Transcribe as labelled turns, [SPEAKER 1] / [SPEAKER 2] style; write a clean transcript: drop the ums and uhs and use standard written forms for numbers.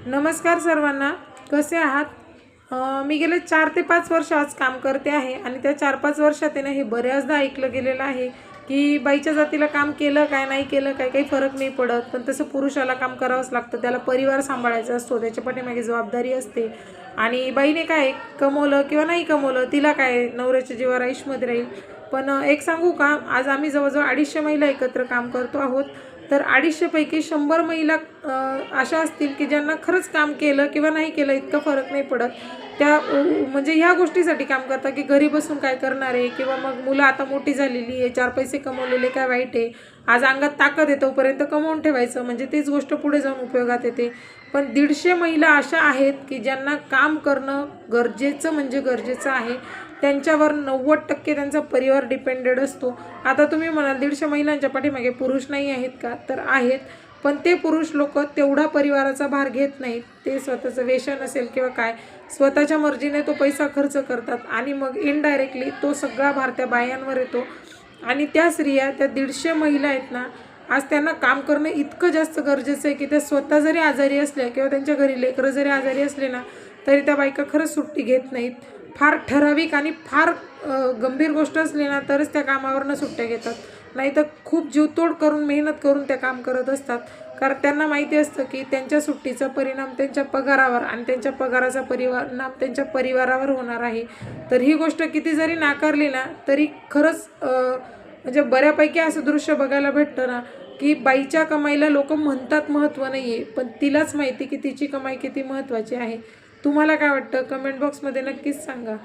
[SPEAKER 1] नमस्कार सर्वांना, कसे आहात? मी गेले 4 ते 5 वर्ष आज काम करते आहे आणि त्या 4-5 वर्षात आहे ना, हे बऱ्याचदा ऐकलं गेलेलं आहे की बाईच्या जातीला काम केलं काय नाही केलं काय काही फरक नाही पडत. पण तसं पुरुषाला काम करावंच लागतं. त्याला परिवार सांभाळायचा असतो, त्याच्या पाठीमागे जबाबदारी असते. आणि बाईने काय कमवलं किंवा नाही कमवलं तिला काय, नवऱ्याच्या जीवावर आयुष्यमध्ये राहील. पण एक सांगू का, आज आम्ही जवळजवळ 250 महिला एकत्र काम करतो आहोत. तर 250 पैकी 100 महिला अशा असतील की ज्यांना खरंच काम केलं किंवा नाही केलं इतका फरक नाही पडत. त्या म्हणजे ह्या गोष्टीसाठी काम करतात की घरी बसून काय करणार आहे, किंवा मग मुलं आता मोठी झालेली आहे, 4 पैसे कमवलेले काय वाईट आहे. आज अंगात ताकद आहे तोपर्यंत कमवून ठेवायचं, म्हणजे तीच गोष्ट पुढे जाऊन उपयोगात येते. पण 150 महिला अशा आहेत की ज्यांना काम करणं गरजेचं म्हणजे गरजेचं आहे. त्यांच्यावर 90% त्यांचा परिवार डिपेंडेड असतो. आता तुम्ही म्हणाल 150 महिलांच्या पाठीमागे पुरुष नाही आहेत का? तर आहेत. पण ते पुरुष लोक तेवढा परिवाराचा भार घेत नाहीत. ते स्वतःचं व्यसन असेल किंवा काय, स्वतःच्या मर्जीने तो पैसा खर्च करतात आणि मग इनडायरेक्टली तो सगळा भार त्या बायांवर येतो. आणि त्या स्त्रिया, त्या 150 महिला आहेत ना, आज त्यांना काम करणं इतकं जास्त गरजेचं आहे की त्या स्वतः जरी आजारी असल्या किंवा त्यांच्या घरी लेकरं जरी आजारी असले ना, तरी त्या बायका खरंच सुट्टी घेत नाहीत. फार ठराविक आणि फार गंभीर गोष्ट असली ना तरच त्या कामावरनं सुट्ट्या घेतात. नाहीतर खूप जीवतोड करून मेहनत करून त्या काम करत असतात. कारण त्यांना माहिती असतं की त्यांच्या सुट्टीचा परिणाम त्यांच्या पगारावर आणि त्यांच्या पगाराचा परिणाम त्यांच्या परिवारावर होणार आहे. तर ही गोष्ट किती जरी नाकारली ना तरी खरंच म्हणजे बऱ्यापैकी असं दृश्य बघायला भेटतं ना की बाईच्या कमाईला लोक म्हणतात महत्त्व नाही आहे, पण तिलाच माहिती की तिची कमाई किती महत्त्वाची आहे. तुम्हाला काय वाटतं? कमेंट बॉक्समध्ये नक्कीच सांगा.